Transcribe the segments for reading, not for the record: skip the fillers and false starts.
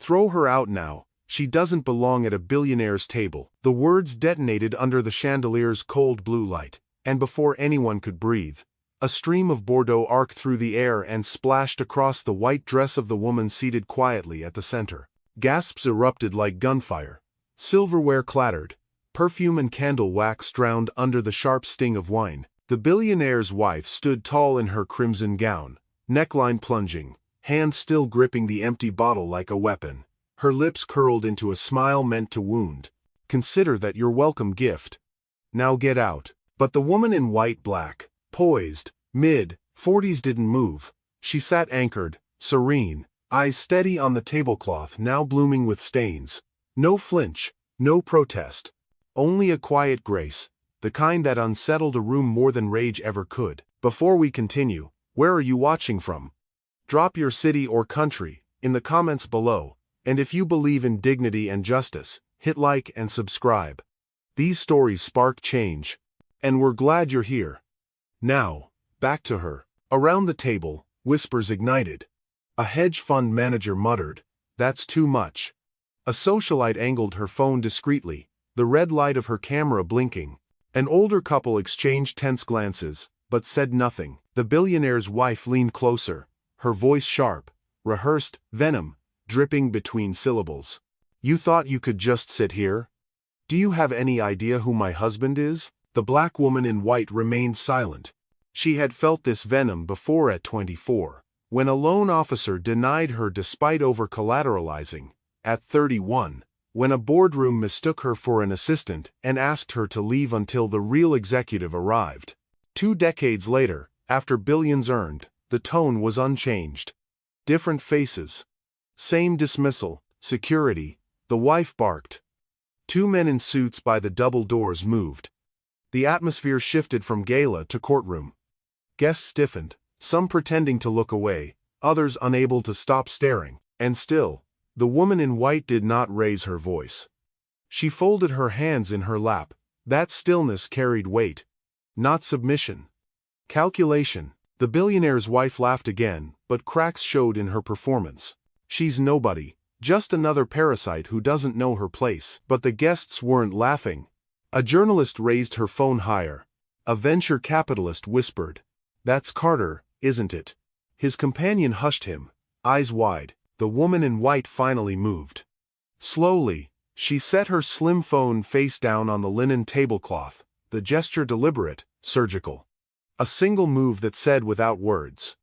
Throw her out now. She doesn't belong at a billionaire's table. The words detonated under the chandelier's cold blue light, and before anyone could breathe, a stream of Bordeaux arced through the air and splashed across the white dress of the woman seated quietly at the center. Gasps erupted like gunfire. Silverware clattered. Perfume and candle wax drowned under the sharp sting of wine. The billionaire's wife stood tall in her crimson gown, neckline plunging, hand still gripping the empty bottle like a weapon. Her lips curled into a smile meant to wound. Consider that your welcome gift. Now get out. But the woman in white black, poised, mid-40s didn't move. She sat anchored, serene, eyes steady on the tablecloth now blooming with stains. No flinch, no protest. Only a quiet grace, the kind that unsettled a room more than rage ever could. Before we continue, where are you watching from? Drop your city or country in the comments below, and if you believe in dignity and justice, hit like and subscribe. These stories spark change, and we're glad you're here. Now, back to her. Around the table, whispers ignited. A hedge fund manager muttered, "That's too much." A socialite angled her phone discreetly, the red light of her camera blinking. An older couple exchanged tense glances, but said nothing. The billionaire's wife leaned closer, her voice sharp, rehearsed, venom, dripping between syllables. "You thought you could just sit here? Do you have any idea who my husband is?" The black woman in white remained silent. She had felt this venom before at 24, when a loan officer denied her despite over-collateralizing. At 31, when a boardroom mistook her for an assistant and asked her to leave until the real executive arrived. 2 decades later, after billions earned, the tone was unchanged. Different faces. Same dismissal, security. The wife barked. 2 men in suits by the double doors moved. The atmosphere shifted from gala to courtroom. Guests stiffened, some pretending to look away, others unable to stop staring. And still, the woman in white did not raise her voice. She folded her hands in her lap. That stillness carried weight. Not submission. Calculation. The billionaire's wife laughed again, but cracks showed in her performance. She's nobody, just another parasite who doesn't know her place. But the guests weren't laughing. A journalist raised her phone higher. A venture capitalist whispered, "That's Carter, isn't it?" His companion hushed him, eyes wide. The woman in white finally moved. Slowly, she set her slim phone face down on the linen tablecloth, the gesture deliberate, surgical. A single move that said without words,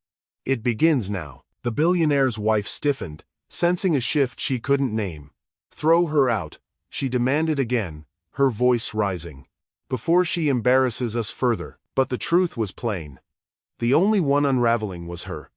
"It begins now." The billionaire's wife stiffened, sensing a shift she couldn't name. "Throw her out," she demanded again, her voice rising, "before she embarrasses us further." But the truth was plain. The only one unraveling was her.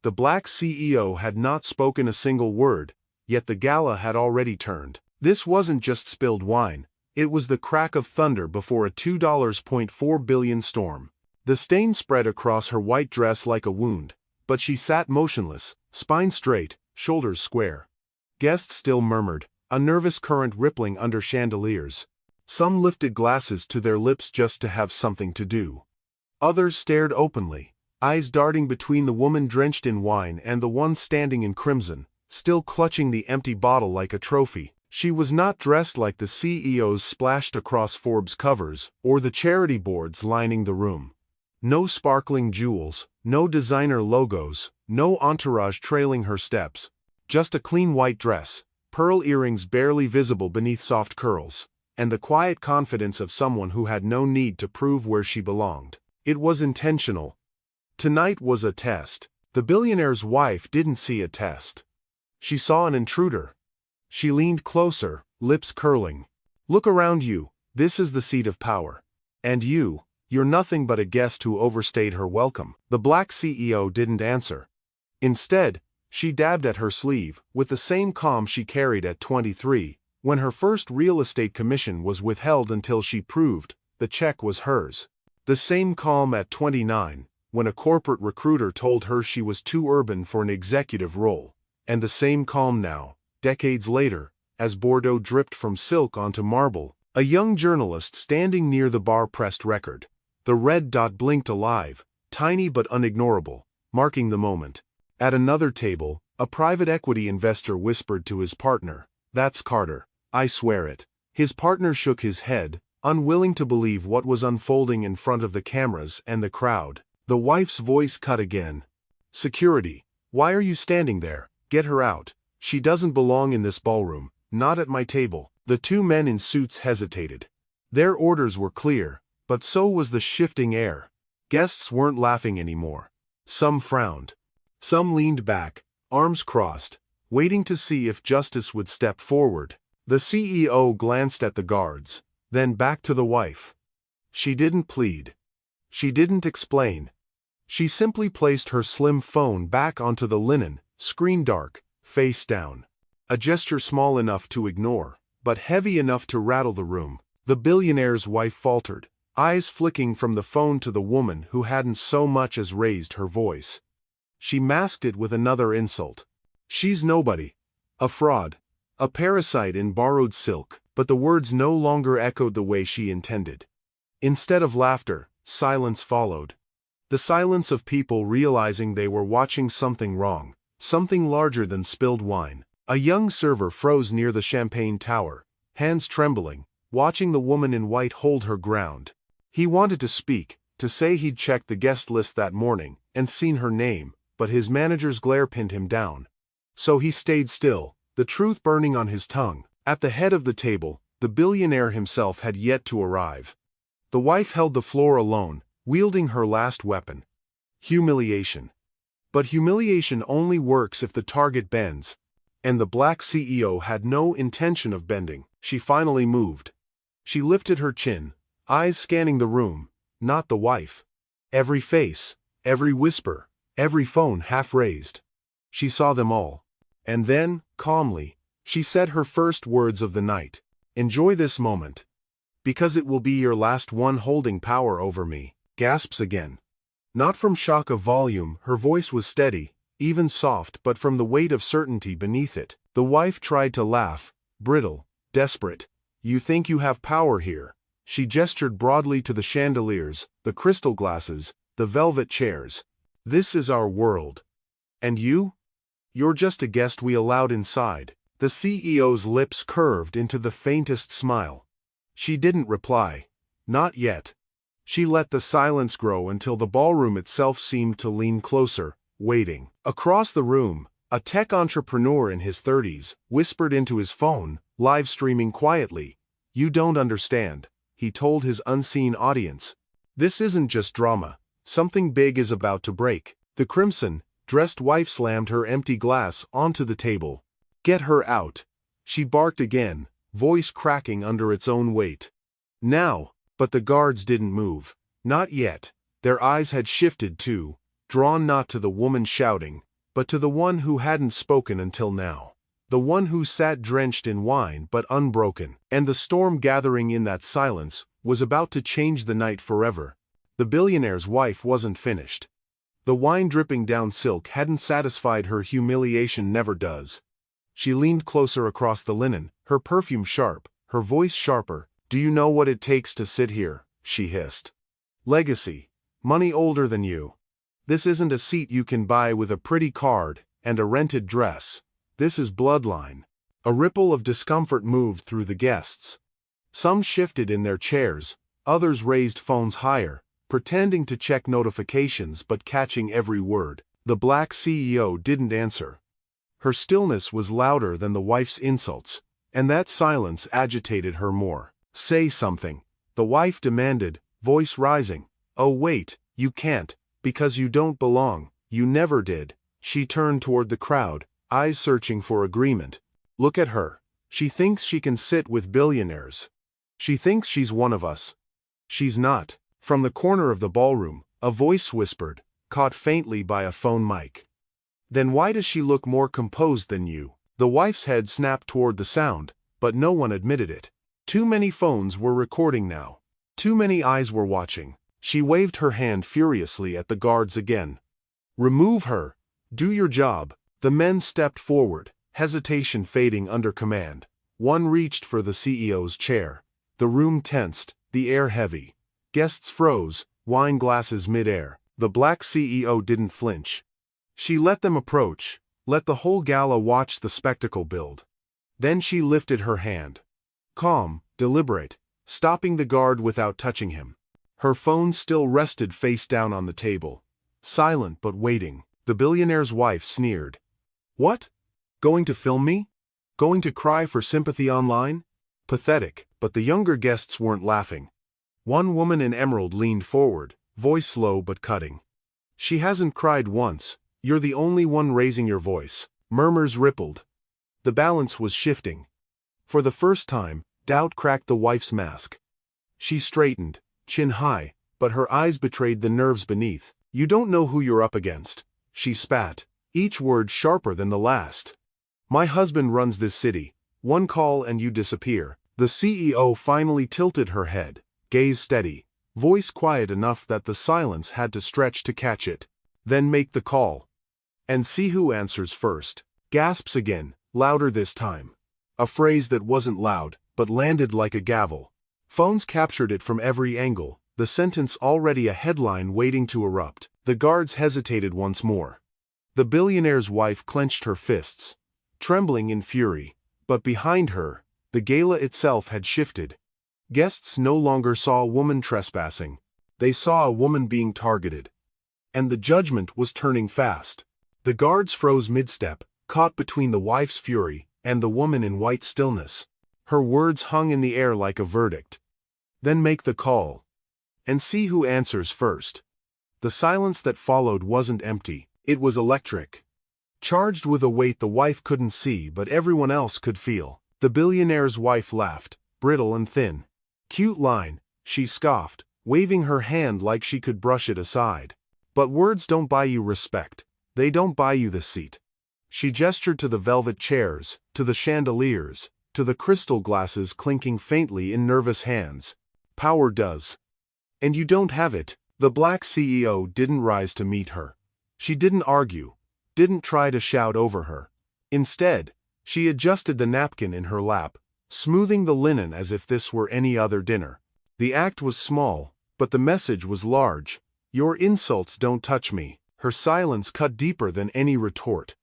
The black CEO had not spoken a single word, yet the gala had already turned. This wasn't just spilled wine, it was the crack of thunder before a $2.4 billion storm. The stain spread across her white dress like a wound, but she sat motionless, spine straight, shoulders square. Guests still murmured, a nervous current rippling under chandeliers. Some lifted glasses to their lips just to have something to do. Others stared openly, eyes darting between the woman drenched in wine and the one standing in crimson, still clutching the empty bottle like a trophy. She was not dressed like the CEOs splashed across Forbes covers or the charity boards lining the room. No sparkling jewels, no designer logos, no entourage trailing her steps. Just a clean white dress, pearl earrings barely visible beneath soft curls, and the quiet confidence of someone who had no need to prove where she belonged. It was intentional. Tonight was a test. The billionaire's wife didn't see a test. She saw an intruder. She leaned closer, lips curling. "Look around you, this is the seat of power. And you're nothing but a guest who overstayed her welcome." The black CEO didn't answer. Instead, she dabbed at her sleeve, with the same calm she carried at 23, when her first real estate commission was withheld until she proved the check was hers. The same calm at 29, when a corporate recruiter told her she was too urban for an executive role. And the same calm now, decades later, as Bordeaux dripped from silk onto marble. A young journalist standing near the bar pressed record. The red dot blinked alive, tiny but unignorable, marking the moment. At another table, A private equity investor whispered to his partner, "That's Carter. I swear it." His partner shook his head, unwilling to believe what was unfolding in front of the cameras and the crowd. The wife's voice cut again. "Security. Why are you standing there? Get her out. She doesn't belong in this ballroom, not at my table." The two men in suits hesitated. Their orders were clear, but so was the shifting air. Guests weren't laughing anymore. Some frowned. Some leaned back, arms crossed, waiting to see if justice would step forward. The CEO glanced at the guards, then back to the wife. She didn't plead. She didn't explain. She simply placed her slim phone back onto the linen, screen dark, face down. A gesture small enough to ignore, but heavy enough to rattle the room. The billionaire's wife faltered, eyes flicking from the phone to the woman who hadn't so much as raised her voice. She masked it with another insult. "She's nobody. A fraud. A parasite in borrowed silk." But the words no longer echoed the way she intended. Instead of laughter, silence followed. The silence of people realizing they were watching something wrong, something larger than spilled wine. A young server froze near the champagne tower, hands trembling, watching the woman in white hold her ground. He wanted to speak, to say he'd checked the guest list that morning and seen her name, but his manager's glare pinned him down. So he stayed still, the truth burning on his tongue. At the head of the table, the billionaire himself had yet to arrive. The wife held the floor alone, wielding her last weapon: humiliation. But humiliation only works if the target bends, and the black CEO had no intention of bending. She finally moved. She lifted her chin, eyes scanning the room, not the wife. Every face, every whisper, every phone half raised. She saw them all. And then, calmly, she said her first words of the night. "Enjoy this moment. Because it will be your last one holding power over me." Gasps again. Not from shock of volume, her voice was steady, even soft, but from the weight of certainty beneath it. The wife tried to laugh, brittle, desperate. "You think you have power here." She gestured broadly to the chandeliers, the crystal glasses, the velvet chairs. "This is our world. And you? You're just a guest we allowed inside." The CEO's lips curved into the faintest smile. She didn't reply. Not yet. She let the silence grow until the ballroom itself seemed to lean closer, waiting. Across the room, a tech entrepreneur in his 30s whispered into his phone, live streaming quietly. "You don't understand," he told his unseen audience. "This isn't just drama. Something big is about to break." The crimson-dressed wife slammed her empty glass onto the table. "Get her out," she barked again, voice cracking under its own weight. "Now." But the guards didn't move. Not yet. Their eyes had shifted too, drawn not to the woman shouting, but to the one who hadn't spoken until now. The one who sat drenched in wine but unbroken. And the storm gathering in that silence was about to change the night forever. The billionaire's wife wasn't finished. The wine dripping down silk hadn't satisfied her. Humiliation never does. She leaned closer across the linen, her perfume sharp, her voice sharper. "Do you know what it takes to sit here?" she hissed. "Legacy. Money older than you. This isn't a seat you can buy with a pretty card and a rented dress. This is bloodline." A ripple of discomfort moved through the guests. Some shifted in their chairs, others raised phones higher, pretending to check notifications but catching every word. The black CEO didn't answer. Her stillness was louder than the wife's insults, and that silence agitated her more. "Say something," the wife demanded, voice rising. "Oh wait, you can't, because you don't belong. You never did." She turned toward the crowd, eyes searching for agreement. "Look at her. She thinks she can sit with billionaires. She thinks she's one of us. She's not." From the corner of the ballroom, a voice whispered, caught faintly by a phone mic. "Then why does she look more composed than you?" The wife's head snapped toward the sound, but no one admitted it. Too many phones were recording now. Too many eyes were watching. She waved her hand furiously at the guards again. "Remove her. Do your job." The men stepped forward, hesitation fading under command. One reached for the CEO's chair. The room tensed, the air heavy. Guests froze, wine glasses mid-air. The black CEO didn't flinch. She let them approach, Let the whole gala watch the spectacle build. Then she lifted her hand. Calm, deliberate, stopping the guard without touching him. Her phone still rested face down on the table. Silent but waiting. The billionaire's wife sneered. What? Going to film me? Going to cry for sympathy online? Pathetic, but the younger guests weren't laughing. One woman in emerald leaned forward, voice low but cutting. She hasn't cried once. You're the only one raising your voice. Murmurs rippled. The balance was shifting. For the first time, doubt cracked the wife's mask. She straightened, chin high, but her eyes betrayed the nerves beneath. You don't know who you're up against. She spat, each word sharper than the last. My husband runs this city. One call and you disappear. The CEO finally tilted her head, gaze steady, voice quiet enough that the silence had to stretch to catch it. Then make the call. And see who answers first. Gasps again, louder this time. A phrase that wasn't loud, but landed like a gavel. Phones captured it from every angle, the sentence already a headline waiting to erupt. The guards hesitated once more. The billionaire's wife clenched her fists, trembling in fury, but behind her, the gala itself had shifted. Guests no longer saw a woman trespassing. They saw a woman being targeted. And the judgment was turning fast. The guards froze mid-step, caught between the wife's fury and the woman in white stillness. Her words hung in the air like a verdict. Then make the call. And see who answers first. The silence that followed wasn't empty. It was electric. Charged with a weight the wife couldn't see but everyone else could feel. The billionaire's wife laughed, brittle and thin. Cute line, she scoffed, waving her hand like she could brush it aside. But words don't buy you respect. They don't buy you the seat. She gestured to the velvet chairs, to the chandeliers, to the crystal glasses clinking faintly in nervous hands. Power does. And you don't have it. The black CEO didn't rise to meet her. She didn't argue, didn't try to shout over her. Instead, she adjusted the napkin in her lap, smoothing the linen as if this were any other dinner. The act was small, but the message was large. Your insults don't touch me. Her silence cut deeper than any retort.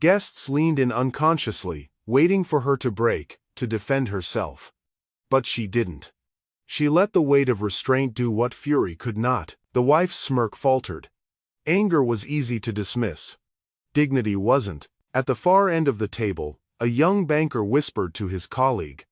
Guests leaned in unconsciously, waiting for her to break, to defend herself. But she didn't. She let the weight of restraint do what fury could not. The wife's smirk faltered. Anger was easy to dismiss. Dignity wasn't. At the far end of the table, a young banker whispered to his colleague.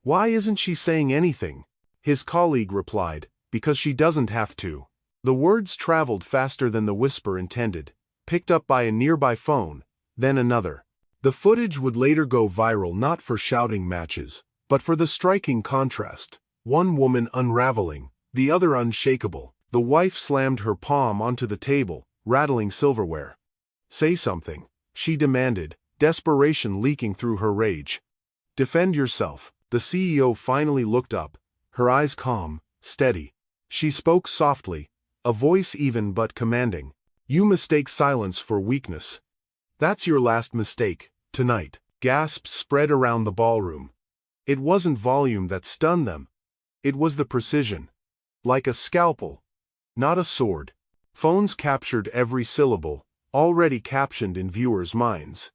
Why isn't she saying anything? His colleague replied, because she doesn't have to. The words traveled faster than the whisper intended, picked up by a nearby phone, then another. The footage would later go viral not for shouting matches, but for the striking contrast. One woman unraveling, the other unshakable. The wife slammed her palm onto the table, rattling silverware. Say something, she demanded, desperation leaking through her rage. Defend yourself. The CEO finally looked up, her eyes calm, steady. She spoke softly, a voice even but commanding. You mistake silence for weakness. That's your last mistake, tonight. Gasps spread around the ballroom. It wasn't volume that stunned them. It was the precision. Like a scalpel. Not a sword. Phones captured every syllable, already captioned in viewers' minds.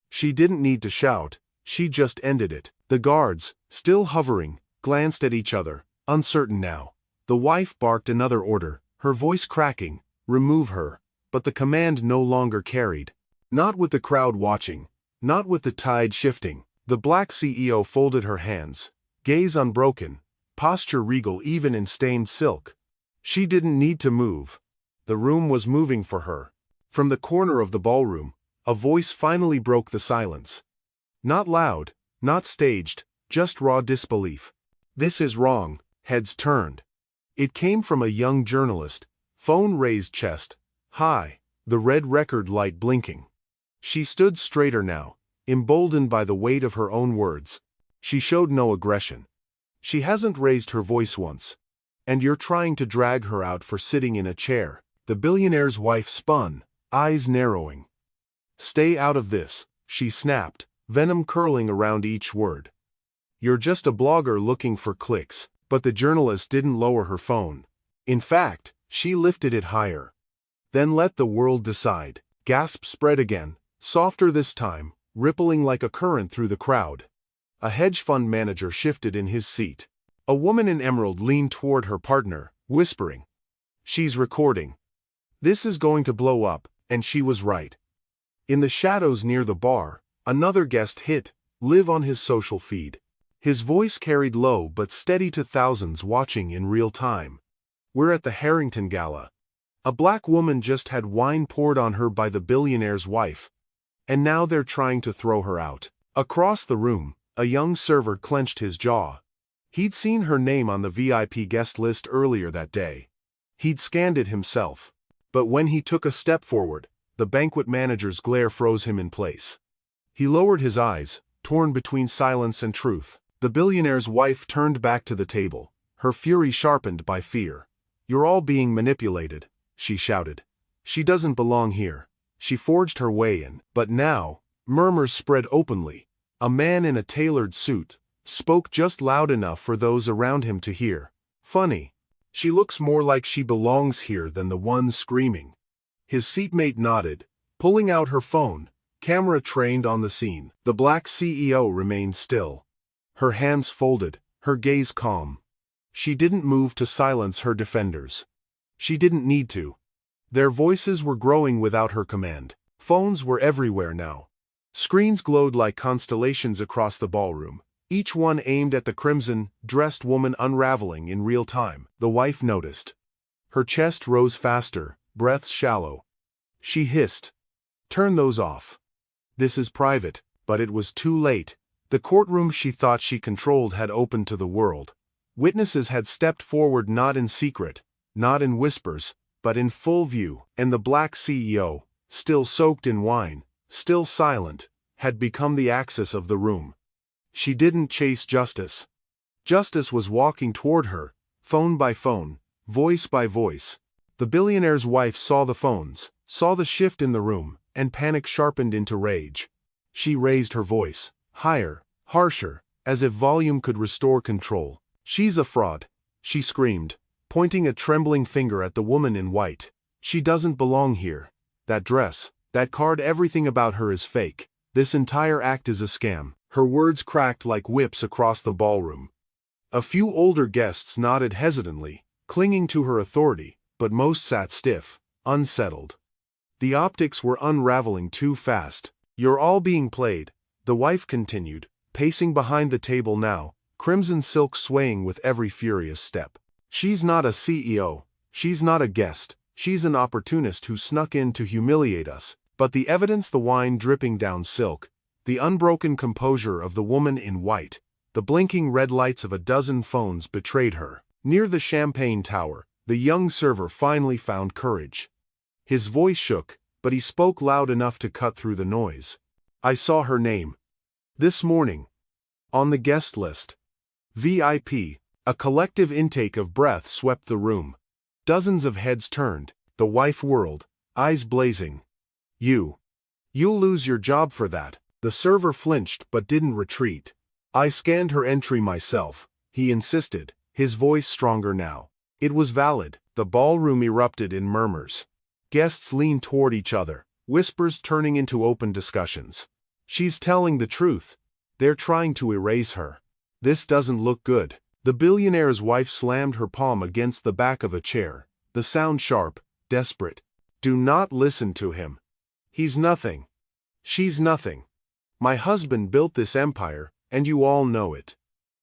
She didn't need to shout, she just ended it. The guards, still hovering, glanced at each other, uncertain now. The wife barked another order, her voice cracking, remove her, but the command no longer carried. Not with the crowd watching, not with the tide shifting. The black CEO folded her hands, gaze unbroken, posture regal even in stained silk. She didn't need to move. The room was moving for her. From the corner of the ballroom, a voice finally broke the silence. Not loud, not staged, just raw disbelief. This is wrong. Heads turned. It came from a young journalist, phone raised chest, high, the red record light blinking. She stood straighter now, emboldened by the weight of her own words. She showed no aggression. She hasn't raised her voice once. And you're trying to drag her out for sitting in a chair. The billionaire's wife spun, eyes narrowing. Stay out of this, she snapped, venom curling around each word. You're just a blogger looking for clicks. But the journalist didn't lower her phone. In fact, she lifted it higher. Then let the world decide. Gasp spread again, Softer this time, rippling like a current through the crowd. A hedge fund manager shifted in his seat. A woman in emerald leaned toward her partner, whispering, "She's recording. This is going to blow up," and she was right. In the shadows near the bar, another guest hit live on his social feed. His voice carried low but steady to thousands watching in real time. "We're at the Harrington Gala. A black woman just had wine poured on her by the billionaire's wife. And now they're trying to throw her out." Across the room, a young server clenched his jaw. He'd seen her name on the VIP guest list earlier that day. He'd scanned it himself. But when he took a step forward, the banquet manager's glare froze him in place. He lowered his eyes, torn between silence and truth. The billionaire's wife turned back to the table, her fury sharpened by fear. "You're all being manipulated," she shouted. "She doesn't belong here." She forged her way in. But now, murmurs spread openly. A man in a tailored suit spoke just loud enough for those around him to hear. "Funny. She looks more like she belongs here than the one screaming." His seatmate nodded, pulling out her phone, camera trained on the scene. The black CEO remained still. Her hands folded, her gaze calm. She didn't move to silence her defenders. She didn't need to. Their voices were growing without her command. Phones were everywhere now. Screens glowed like constellations across the ballroom, each one aimed at the crimson-dressed woman unraveling in real time. The wife noticed. Her chest rose faster, breaths shallow. She hissed, "Turn those off. This is private." But it was too late. The courtroom she thought she controlled had opened to the world. Witnesses had stepped forward, not in secret, not in whispers, but in full view. And the black CEO, still soaked in wine, still silent, had become the axis of the room. She didn't chase justice. Justice was walking toward her, phone by phone, voice by voice. The billionaire's wife saw the phones, saw the shift in the room, and panic sharpened into rage. She raised her voice, higher, harsher, as if volume could restore control. "She's a fraud," she screamed, pointing a trembling finger at the woman in white. "She doesn't belong here. That dress, that card, everything about her is fake. This entire act is a scam." Her words cracked like whips across the ballroom. A few older guests nodded hesitantly, clinging to her authority, but most sat stiff, unsettled. The optics were unraveling too fast. "You're all being played," the wife continued, pacing behind the table now, crimson silk swaying with every furious step. "She's not a CEO, she's not a guest, she's an opportunist who snuck in to humiliate us." But the evidence, the wine dripping down silk, the unbroken composure of the woman in white, the blinking red lights of a dozen phones betrayed her. Near the champagne tower, the young server finally found courage. His voice shook, but he spoke loud enough to cut through the noise. "I saw her name. This morning. On the guest list." VIP. A collective intake of breath swept the room. Dozens of heads turned. The wife whirled, eyes blazing. You'll lose your job for that." The server flinched but didn't retreat. "I scanned her entry myself," he insisted, his voice stronger now. It was valid. The ballroom erupted in murmurs. Guests leaned toward each other, whispers turning into open discussions. "She's telling the truth. They're trying to erase her. This doesn't look good." The billionaire's wife slammed her palm against the back of a chair, the sound sharp, desperate. "Do not listen to him. He's nothing. She's nothing. My husband built this empire, and you all know it.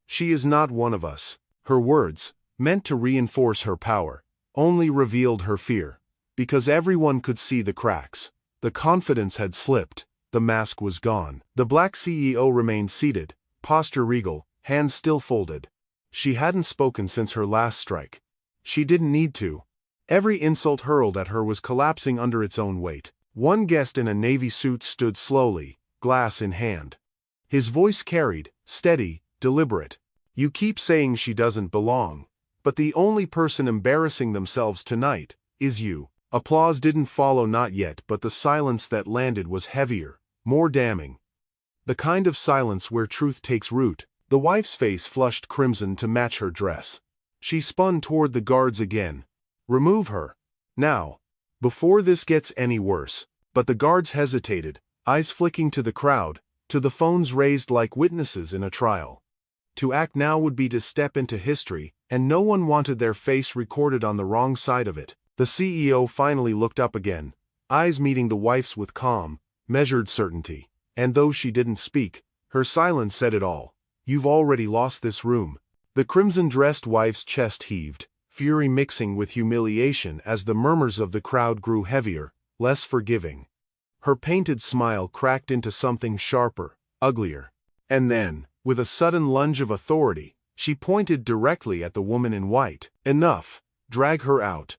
She is not one of us." Her words, meant to reinforce her power, only revealed her fear. Because everyone could see the cracks. The confidence had slipped, the mask was gone. The black CEO remained seated, posture regal, hands still folded. She hadn't spoken since her last strike. She didn't need to. Every insult hurled at her was collapsing under its own weight. One guest in a navy suit stood slowly, glass in hand. His voice carried, steady, deliberate. "You keep saying she doesn't belong, but the only person embarrassing themselves tonight is you." Applause didn't follow, not yet, but the silence that landed was heavier, more damning. The kind of silence where truth takes root. The wife's face flushed crimson to match her dress. She spun toward the guards again. "Remove her. Now. Before this gets any worse." But the guards hesitated, eyes flicking to the crowd, to the phones raised like witnesses in a trial. To act now would be to step into history, and no one wanted their face recorded on the wrong side of it. The CEO finally looked up again, eyes meeting the wife's with calm, measured certainty. And though she didn't speak, her silence said it all. You've already lost this room. The crimson-dressed wife's chest heaved, fury mixing with humiliation as the murmurs of the crowd grew heavier, less forgiving. Her painted smile cracked into something sharper, uglier. And then, with a sudden lunge of authority, she pointed directly at the woman in white. Enough. Drag her out.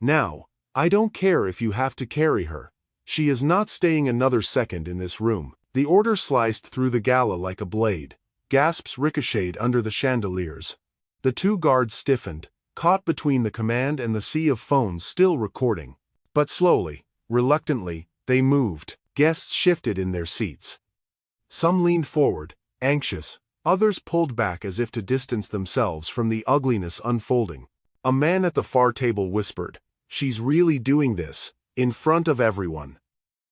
Now, I don't care if you have to carry her. She is not staying another second in this room. The order sliced through the gala like a blade. Gasps ricocheted under the chandeliers. The two guards stiffened, caught between the command and the sea of phones still recording. But slowly, reluctantly, they moved. Guests shifted in their seats. Some leaned forward, anxious. Others pulled back as if to distance themselves from the ugliness unfolding. A man at the far table whispered, "She's really doing this, in front of everyone."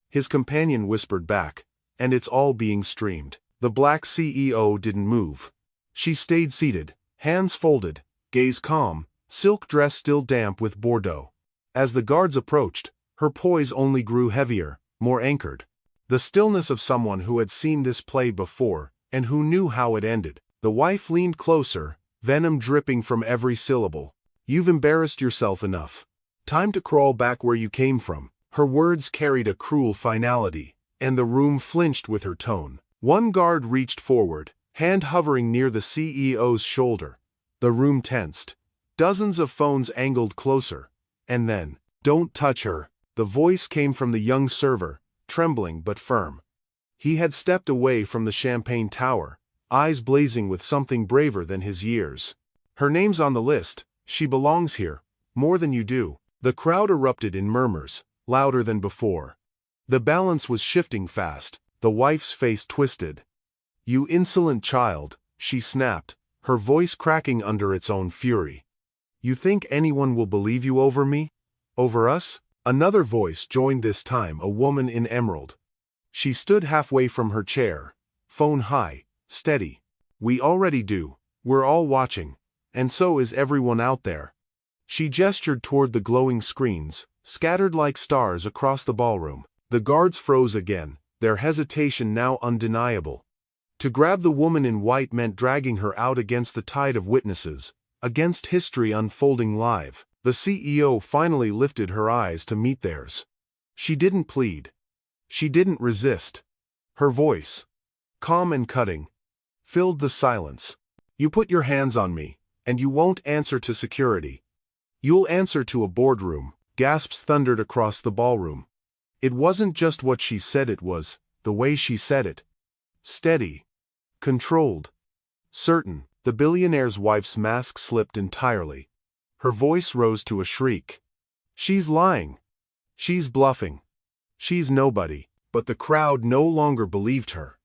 His companion whispered back, "And it's all being streamed." The black CEO didn't move. She stayed seated, hands folded, gaze calm, silk dress still damp with Bordeaux. As the guards approached, her poise only grew heavier, more anchored. The stillness of someone who had seen this play before, and who knew how it ended. The wife leaned closer, venom dripping from every syllable. "You've embarrassed yourself enough. Time to crawl back where you came from." Her words carried a cruel finality, and the room flinched with her tone. One guard reached forward, hand hovering near the CEO's shoulder. The room tensed. Dozens of phones angled closer. And then, "Don't touch her." The voice came from the young server, trembling but firm. He had stepped away from the champagne tower, eyes blazing with something braver than his years. "Her name's on the list. She belongs here. More than you do." The crowd erupted in murmurs, louder than before. The balance was shifting fast. The wife's face twisted. "You insolent child," she snapped, her voice cracking under its own fury. "You think anyone will believe you over me? Over us?" Another voice joined, this time a woman in emerald. She stood halfway from her chair, phone high, steady. "We already do. We're all watching. And so is everyone out there." She gestured toward the glowing screens, scattered like stars across the ballroom. The guards froze again, their hesitation now undeniable. To grab the woman in white meant dragging her out against the tide of witnesses, against history unfolding live. The CEO finally lifted her eyes to meet theirs. She didn't plead. She didn't resist. Her voice, calm and cutting, filled the silence. "You put your hands on me, and you won't answer to security. You'll answer to a boardroom." Gasps thundered across the ballroom. It wasn't just what she said, it was the way she said it. Steady. Controlled. Certain. The billionaire's wife's mask slipped entirely. Her voice rose to a shriek. "She's lying. She's bluffing. She's nobody." But the crowd no longer believed her.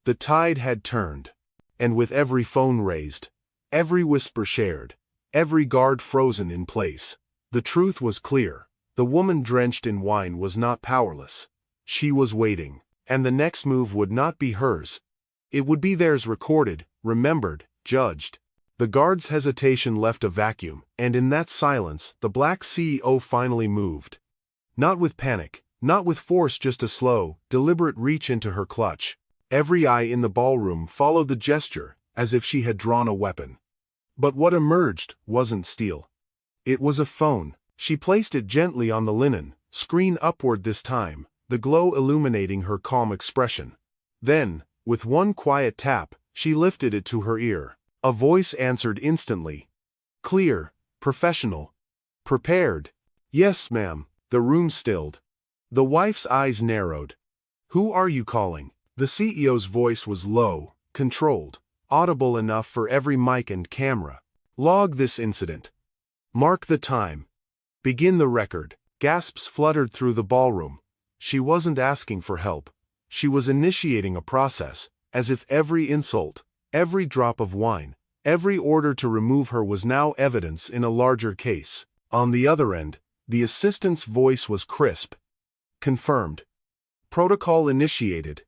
The tide had turned. And with every phone raised, every whisper shared, every guard frozen in place, the truth was clear. The woman drenched in wine was not powerless. She was waiting. And the next move would not be hers. It would be theirs, recorded, remembered, judged. The guard's hesitation left a vacuum, and in that silence, the black CEO finally moved. Not with panic, not with force, just a slow, deliberate reach into her clutch. Every eye in the ballroom followed the gesture, as if she had drawn a weapon. But what emerged wasn't steel. It was a phone. She placed it gently on the linen, screen upward this time, the glow illuminating her calm expression. Then, with one quiet tap, she lifted it to her ear. A voice answered instantly. Clear, professional, prepared. "Yes, ma'am." The room stilled. The wife's eyes narrowed. "Who are you calling?" The CEO's voice was low, controlled, audible enough for every mic and camera. "Log this incident. Mark the time. Begin the record." Gasps fluttered through the ballroom. She wasn't asking for help. She was initiating a process, as if every insult, every drop of wine, every order to remove her was now evidence in a larger case. On the other end, the assistant's voice was crisp. "Confirmed. Protocol initiated.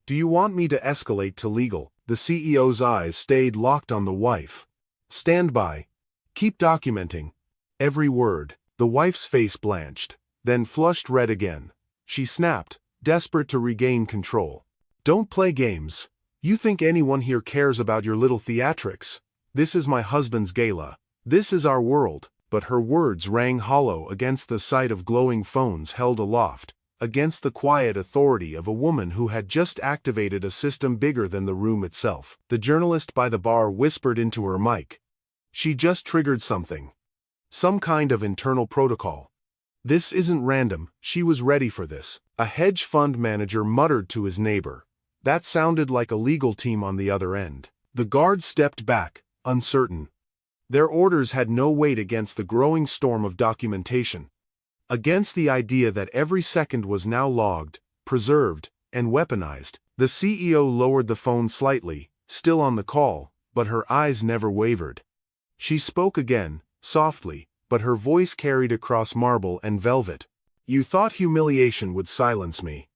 Do you want me to escalate to legal? The CEO's eyes stayed locked on the wife. Stand by. Keep documenting. Every word. The wife's face blanched, then flushed red again. She snapped, desperate to regain control. Don't play games. You think anyone here cares about your little theatrics? This is my husband's gala. This is our world. But her words rang hollow against the sight of glowing phones held aloft, against the quiet authority of a woman who had just activated a system bigger than the room itself. The journalist by the bar whispered into her mic. She just triggered something. Some kind of internal protocol. This isn't random, she was ready for this. A hedge fund manager muttered to his neighbor. That sounded like a legal team on the other end. The guards stepped back, uncertain. Their orders had no weight against the growing storm of documentation. Against the idea that every second was now logged, preserved, and weaponized. The CEO lowered the phone slightly, still on the call, but her eyes never wavered. She spoke again, softly, but her voice carried across marble and velvet. You thought humiliation would silence me.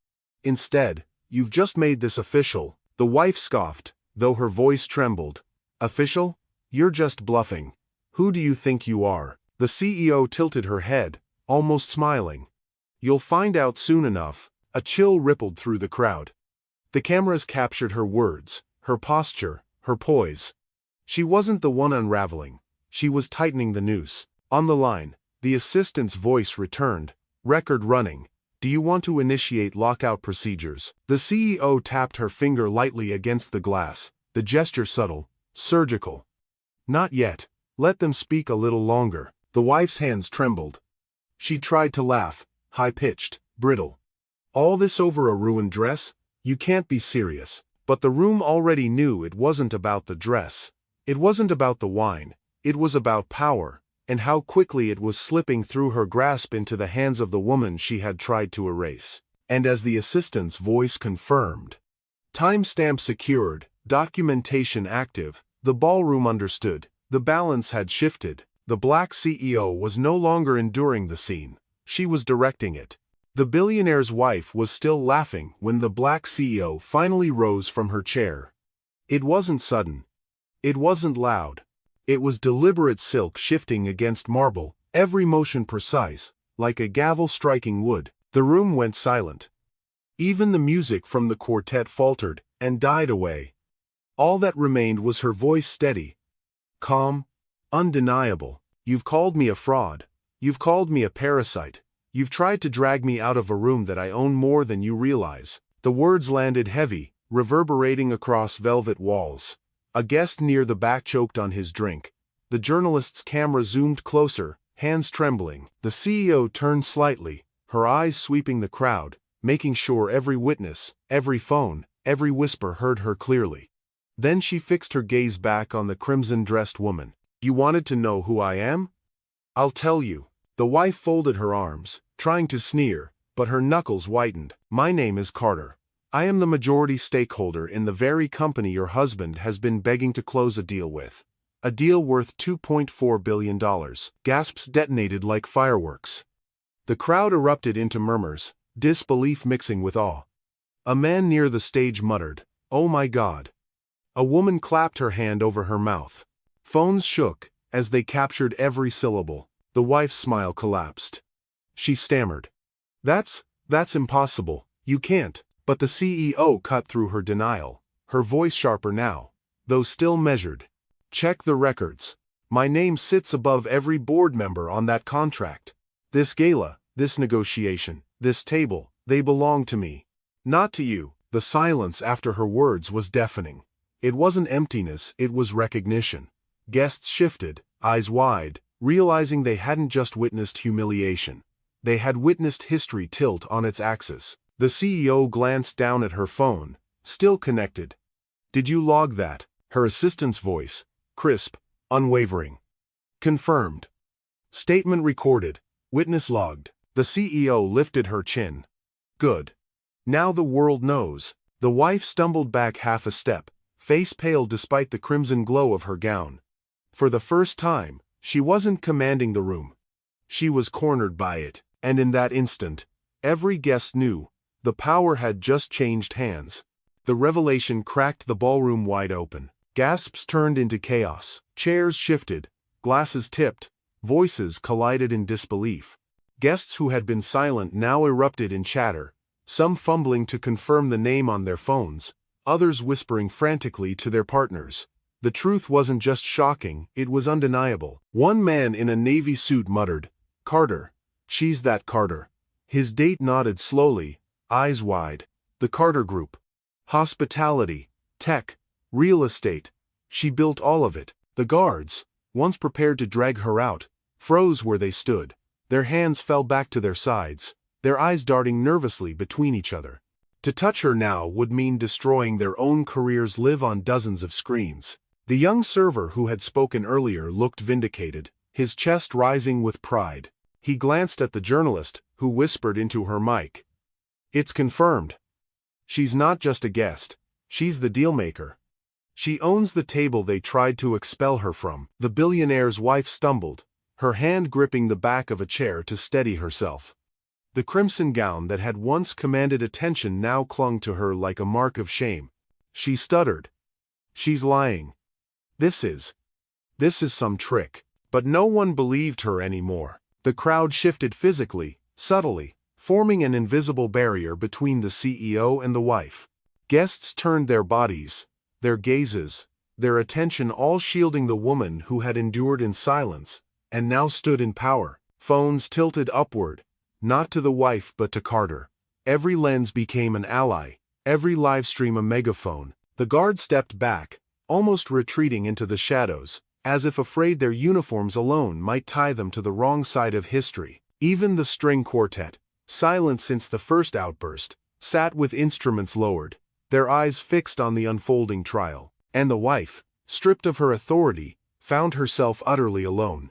Instead, you've just made this official. The wife scoffed, though her voice trembled. Official? You're just bluffing. Who do you think you are? The CEO tilted her head, almost smiling. You'll find out soon enough. A chill rippled through the crowd. The cameras captured her words, her posture, her poise. She wasn't the one unraveling. She was tightening the noose. On the line, the assistant's voice returned, record running. Do you want to initiate lockout procedures? The CEO tapped her finger lightly against the glass, the gesture subtle, surgical. Not yet. Let them speak a little longer. The wife's hands trembled. She tried to laugh, high-pitched, brittle. All this over a ruined dress? You can't be serious. But the room already knew it wasn't about the dress. It wasn't about the wine. It was about power, and how quickly it was slipping through her grasp into the hands of the woman she had tried to erase. And as the assistant's voice confirmed, timestamp secured, documentation active, the ballroom understood. The balance had shifted. The black CEO was no longer enduring the scene. She was directing it. The billionaire's wife was still laughing when the black CEO finally rose from her chair. It wasn't sudden. It wasn't loud. It was deliberate silk shifting against marble, every motion precise, like a gavel striking wood. The room went silent. Even the music from the quartet faltered and died away. All that remained was her voice, steady, calm, undeniable. You've called me a fraud. You've called me a parasite. You've tried to drag me out of a room that I own more than you realize. The words landed heavy, reverberating across velvet walls. A guest near the back choked on his drink. The journalist's camera zoomed closer, hands trembling. The CEO turned slightly, her eyes sweeping the crowd, making sure every witness, every phone, every whisper heard her clearly. Then she fixed her gaze back on the crimson-dressed woman. You wanted to know who I am? I'll tell you. The wife folded her arms, trying to sneer, but her knuckles whitened. My name is Carter. I am the majority stakeholder in the very company your husband has been begging to close a deal with. A deal worth $2.4 billion. Gasps detonated like fireworks. The crowd erupted into murmurs, disbelief mixing with awe. A man near the stage muttered, "Oh my God." A woman clapped her hand over her mouth. Phones shook as they captured every syllable. The wife's smile collapsed. She stammered, That's impossible. You can't." But the CEO cut through her denial, her voice sharper now, though still measured. "Check the records. My name sits above every board member on that contract. This gala, this negotiation, this table, they belong to me. Not to you." The silence after her words was deafening. It wasn't emptiness, it was recognition. Guests shifted, eyes wide, realizing they hadn't just witnessed humiliation. They had witnessed history tilt on its axis. The CEO glanced down at her phone, still connected. "Did you log that?" Her assistant's voice, crisp, unwavering. "Confirmed. Statement recorded. Witness logged." The CEO lifted her chin. "Good. Now the world knows." The wife stumbled back half a step, face pale despite the crimson glow of her gown. For the first time, she wasn't commanding the room. She was cornered by it, and in that instant, every guest knew The power had just changed hands. The revelation cracked the ballroom wide open. Gasps turned into chaos. Chairs shifted, glasses tipped, voices collided in disbelief. Guests who had been silent now erupted in chatter, some fumbling to confirm the name on their phones, others whispering frantically to their partners. The truth wasn't just shocking, it was undeniable. One man in a navy suit muttered, "Carter. She's that Carter." His date nodded slowly, eyes wide. The Carter Group. Hospitality, tech, real estate. She built all of it. The guards, once prepared to drag her out, froze where they stood. Their hands fell back to their sides, their eyes darting nervously between each other. To touch her now would mean destroying their own careers live on dozens of screens. The young server who had spoken earlier looked vindicated, his chest rising with pride. He glanced at the journalist, who whispered into her mic. "It's confirmed. She's not just a guest, she's the dealmaker. She owns the table they tried to expel her from." The billionaire's wife stumbled, her hand gripping the back of a chair to steady herself. The crimson gown that had once commanded attention now clung to her like a mark of shame. She stuttered. "She's lying. This is some trick." But no one believed her anymore. The crowd shifted physically, subtly, forming an invisible barrier between the CEO and the wife. Guests turned their bodies, their gazes, their attention all shielding the woman who had endured in silence, and now stood in power. Phones tilted upward, not to the wife but to Carter. Every lens became an ally, every livestream a megaphone. The guard stepped back, almost retreating into the shadows, as if afraid their uniforms alone might tie them to the wrong side of history. Even the string quartet, silent since the first outburst, sat with instruments lowered, their eyes fixed on the unfolding trial. And the wife, stripped of her authority, found herself utterly alone.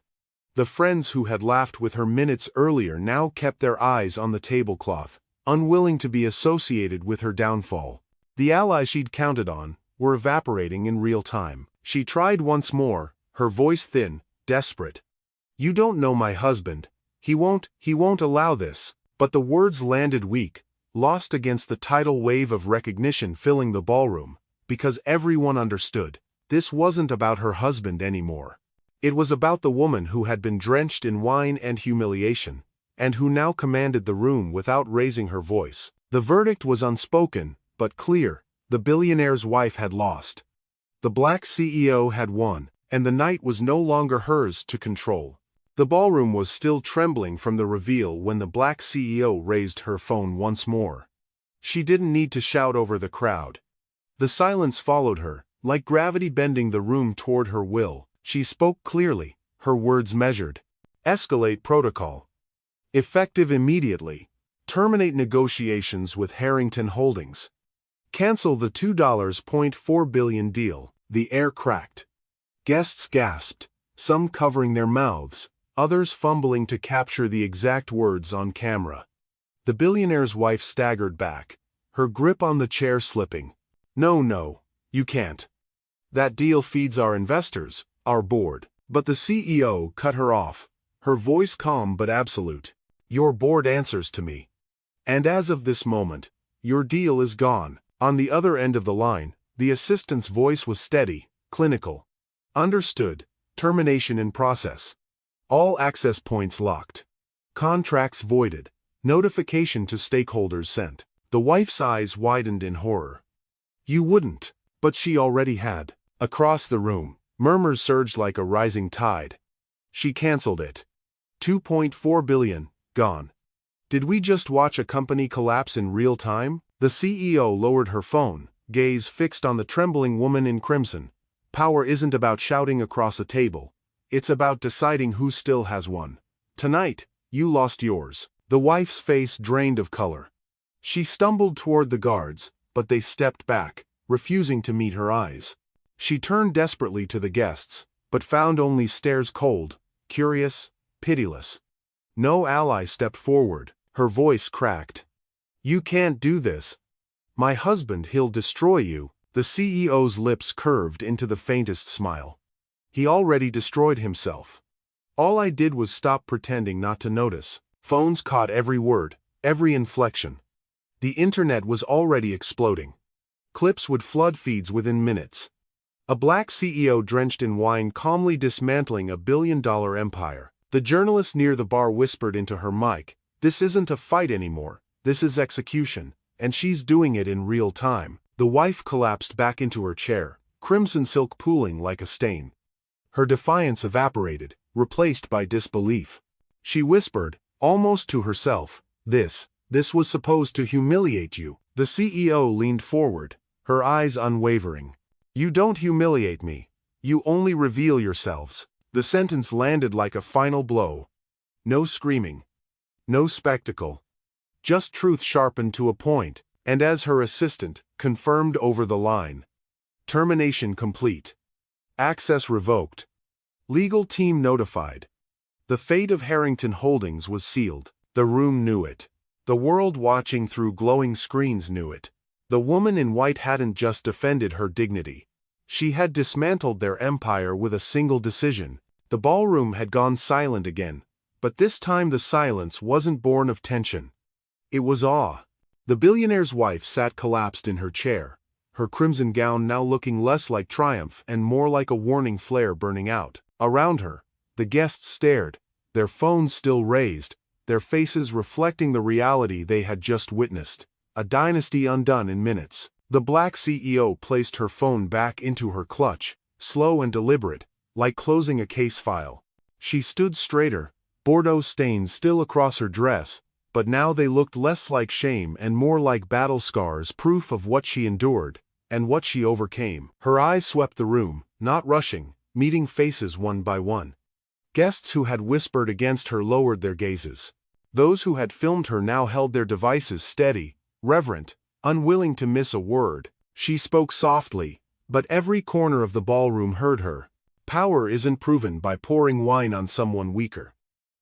The friends who had laughed with her minutes earlier now kept their eyes on the tablecloth, unwilling to be associated with her downfall. The allies she'd counted on were evaporating in real time. She tried once more, her voice thin, desperate. "You don't know my husband. He won't allow this." But the words landed weak, lost against the tidal wave of recognition filling the ballroom, because everyone understood. This wasn't about her husband anymore. It was about the woman who had been drenched in wine and humiliation, and who now commanded the room without raising her voice. The verdict was unspoken, but clear. The billionaire's wife had lost. The black CEO had won, and the night was no longer hers to control. The ballroom was still trembling from the reveal when the black CEO raised her phone once more. She didn't need to shout over the crowd. The silence followed her, like gravity bending the room toward her will. She spoke clearly, her words measured. "Escalate protocol. Effective immediately. Terminate negotiations with Harrington Holdings. Cancel the $2.4 billion deal." The air cracked. Guests gasped, some covering their mouths, others fumbling to capture the exact words on camera. The billionaire's wife staggered back, her grip on the chair slipping. No, you can't. That deal feeds our investors, our board." But the CEO cut her off, her voice calm but absolute. "Your board answers to me. And as of this moment, your deal is gone." On the other end of the line, the assistant's voice was steady, clinical. "Understood. Termination in process. All access points locked. Contracts voided. Notification to stakeholders sent." The wife's eyes widened in horror. "You wouldn't." But she already had. Across the room, murmurs surged like a rising tide. "She canceled it. $2.4 billion, gone. Did we just watch a company collapse in real time?" The CEO lowered her phone, gaze fixed on the trembling woman in crimson. "Power isn't about shouting across a table. It's about deciding who still has one. Tonight, you lost yours." The wife's face drained of color. She stumbled toward the guards, but they stepped back, refusing to meet her eyes. She turned desperately to the guests, but found only stares cold, curious, pitiless. No ally stepped forward, her voice cracked. "You can't do this. My husband, he'll destroy you." The CEO's lips curved into the faintest smile. "He already destroyed himself. All I did was stop pretending not to notice." Phones caught every word, every inflection. The internet was already exploding. Clips would flood feeds within minutes. A black CEO drenched in wine calmly dismantling a billion-dollar empire. The journalist near the bar whispered into her mic, "This isn't a fight anymore, this is execution, and she's doing it in real time." The wife collapsed back into her chair, crimson silk pooling like a stain. Her defiance evaporated, replaced by disbelief. She whispered, almost to herself, This was supposed to humiliate you." The CEO leaned forward, her eyes unwavering. "You don't humiliate me. You only reveal yourselves." The sentence landed like a final blow. No screaming. No spectacle. Just truth sharpened to a point, and as her assistant confirmed over the line. Termination complete. Access revoked. Legal team notified. The fate of Harrington Holdings was sealed. The room knew it. The world watching through glowing screens knew it. The woman in white hadn't just defended her dignity. She had dismantled their empire with a single decision. The ballroom had gone silent again, but this time the silence wasn't born of tension. It was awe. The billionaire's wife sat collapsed in her chair, her crimson gown now looking less like triumph and more like a warning flare burning out. Around her, the guests stared, their phones still raised, their faces reflecting the reality they had just witnessed. A dynasty undone in minutes. The black CEO placed her phone back into her clutch, slow and deliberate, like closing a case file. She stood straighter, Bordeaux stains still across her dress, but now they looked less like shame and more like battle scars, proof of what she endured, and what she overcame. Her eyes swept the room, not rushing, meeting faces one by one. Guests who had whispered against her lowered their gazes. Those who had filmed her now held their devices steady, reverent, unwilling to miss a word. She spoke softly, but every corner of the ballroom heard her. Power isn't proven by pouring wine on someone weaker.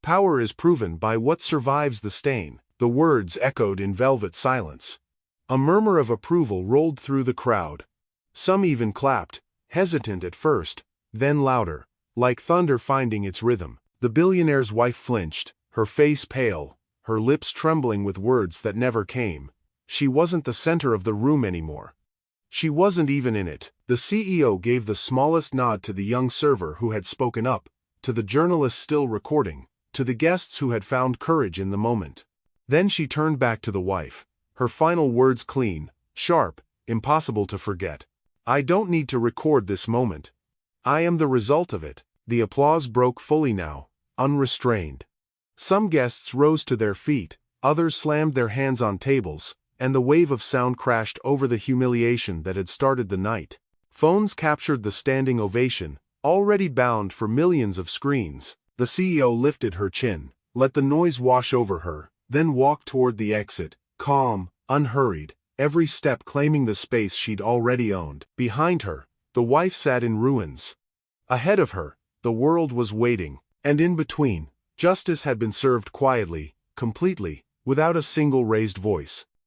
Power is proven by what survives the stain. The words echoed in velvet silence. A murmur of approval rolled through the crowd. Some even clapped, hesitant at first, then louder, like thunder finding its rhythm. The billionaire's wife flinched, her face pale, her lips trembling with words that never came. She wasn't the center of the room anymore. She wasn't even in it. The CEO gave the smallest nod to the young server who had spoken up, to the journalist still recording, to the guests who had found courage in the moment. Then she turned back to the wife, her final words clean, sharp, impossible to forget. "I don't need to record this moment. I am the result of it." The applause broke fully now, unrestrained. Some guests rose to their feet, others slammed their hands on tables, and the wave of sound crashed over the humiliation that had started the night. Phones captured the standing ovation, already bound for millions of screens. The CEO lifted her chin, let the noise wash over her, then walked toward the exit, calm, unhurried, every step claiming the space she'd already owned. Behind her, the wife sat in ruins. Ahead of her, the world was waiting, and in between, justice had been served quietly, completely, without a single raised voice.